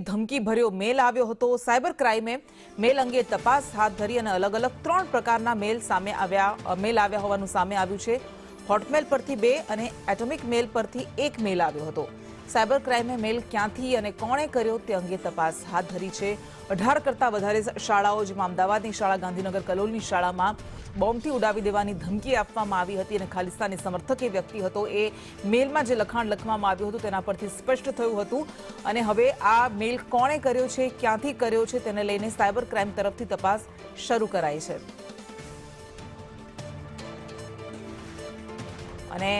ધમકી ભર્યો મેલ આવ્યો હતો। સાયબર ક્રાઇમે મેલ અંગે તપાસ હાથ ધરી અને અલગ અલગ 3 પ્રકારના મેલ આવ્યા હોવાનું સામે આવ્યું છે। હોટમેલ પરથી 2 અને એટોમિક મેલ પરથી 1 મેલ આવ્યો હતો। સાયબર ક્રાઇમે મેલ ક્યાંથી અને કોણે કર્યો તે અંગે તપાસ હાથ ધરી છે। 18 કરતા વધારે શાળાઓ, જેમાં અમદાવાદની શાળા, ગાંધીનગર કલોલની શાળામાં બોમ્બથી ઉડાવી દેવાની ધમકી આપવામાં આવી હતી અને ખાલિસ્તાની સમર્થક એ વ્યક્તિ હતો। એ મેલમાં જે લખાણ લખવામાં આવ્યું હતું તેના પરથી સ્પષ્ટ થયું હતું અને હવે આ મેલ કોણે કર્યો છે, ક્યાંથી કર્યો છે તેને લઈને સાયબર ક્રાઇમ તરફથી તપાસ શરૂ કરાઈ છે। અને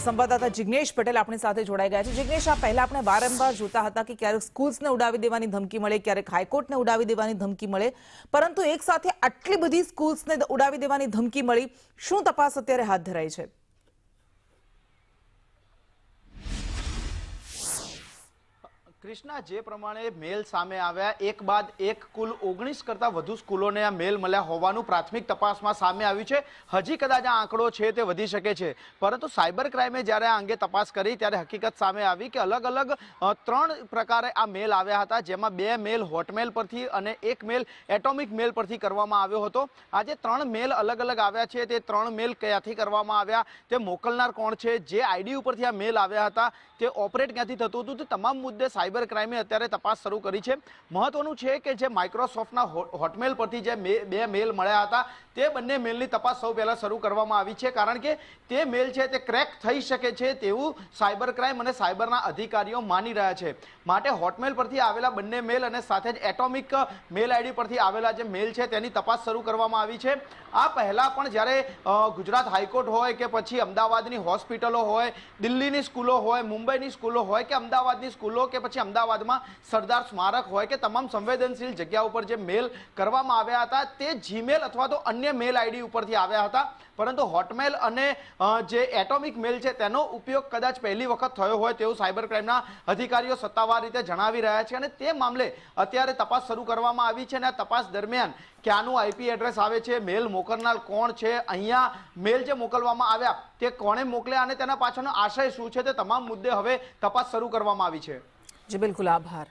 સંવાદદાતા જિગ્નેશ પટેલ આપણી સાથે જોડાઈ ગયા છે। જિગ્નેશ, આ પહેલા આપણે વારંવાર જોતા હતા કે ક્યારેક સ્કૂલ્સને ઉડાવી દેવાની ધમકી મળે, ક્યારેક હાઈકોર્ટને ઉડાવી દેવાની ધમકી મળે, પરંતુ એક સાથે આટલી બધી સ્કૂલ્સને ઉડાવી દેવાની ધમકી મળી, શું તપાસ અત્યારે હાથ ધરાઈ છે? કૃષ્ણા, જે પ્રમાણે મેલ સામે આવ્યા એક બાદ એક કુલ 19 કરતા વધુ સ્કૂલોને આ મેલ મળ્યા હોવાનું પ્રાથમિક તપાસમાં સામે આવ્યું છે। હજી કદાચ આ આંકડો છે તે વધી શકે છે, પરંતુ સાયબર ક્રાઇમે જ્યારે આ અંગે તપાસ કરી ત્યારે હકીકત સામે આવી કે અલગ અલગ 3 પ્રકારે આ મેલ આવ્યા હતા, જેમાં 2 મેલ હોટમેલ પરથી અને 1 મેલ એટોમિક મેલ પરથી કરવામાં આવ્યો હતો। આ જે 3 મેલ અલગ અલગ આવ્યા છે તે 3 મેલ ક્યાંથી કરવામાં આવ્યા, તે મોકલનાર કોણ છે, જે આઈડી ઉપરથી આ મેલ આવ્યા હતા તે ઓપરેટ ક્યાંથી થતું હતું, તે તમામ મુદ્દે સાયબર ક્રાઇમે અત્યારે તપાસ શરૂ કરી છે। મહત્વનું છે કે જે માઇક્રોસોફ્ટના હોટમેલ પરથી જે 2 મેલ મળ્યા હતા તે બંને મેલની તપાસ સૌ પહેલા શરૂ કરવામાં આવી છે, કારણ કે તે મેલ છે તે ક્રેક થઈ શકે છે તેવું સાયબર ક્રાઇમ અને સાયબરના અધિકારીઓ માની રહ્યા છે। માટે હોટમેલ પરથી આવેલા બંને મેલ અને સાથે જ એટોમિક મેલ આઈડી પરથી આવેલા જે મેલ છે તેની તપાસ શરૂ કરવામાં આવી છે। આ પહેલા પણ જ્યારે ગુજરાત હાઈકોર્ટ હોય કે પછી અમદાવાદની હોસ્પિટલો હોય, દિલ્હીની સ્કૂલો હોય, મુંબઈની સ્કૂલો હોય કે અમદાવાદની સ્કૂલો કે પછી અમદાવાદમાં સરદાર સ્મારક હોય કે તમામ સંવેદનશીલ જગ્યા ઉપર જે મેલ કરવામાં આવ્યા હતા તે જીમેલ અથવા તો અન્ય મેલ આઈડી ઉપરથી આવ્યા હતા, પરંતુ હોટમેલ અને જે એટોમિક મેલ છે તેનો ઉપયોગ કદાચ પહેલી વખત થયો હોય તેવું સાયબર ક્રાઇમના અધિકારીઓ સત્તાવાર રીતે જણાવી રહ્યા છે અને તે મામલે અત્યારે તપાસ શરૂ કરવામાં આવી છે અને આ તપાસ દરમિયાન ક્યાંનું આઈપી એડ્રેસ આવે છે, મેલ મોકલનાર કોણ છે, અહીંયા મેલ જે મોકલવામાં આવ્યા તે કોણે મોકલ્યા અને તેના પાછળનો આશય શું છે, તે તમામ મુદ્દે હવે તપાસ શરૂ કરવામાં આવી છે। જી બિલકુલ, આભાર।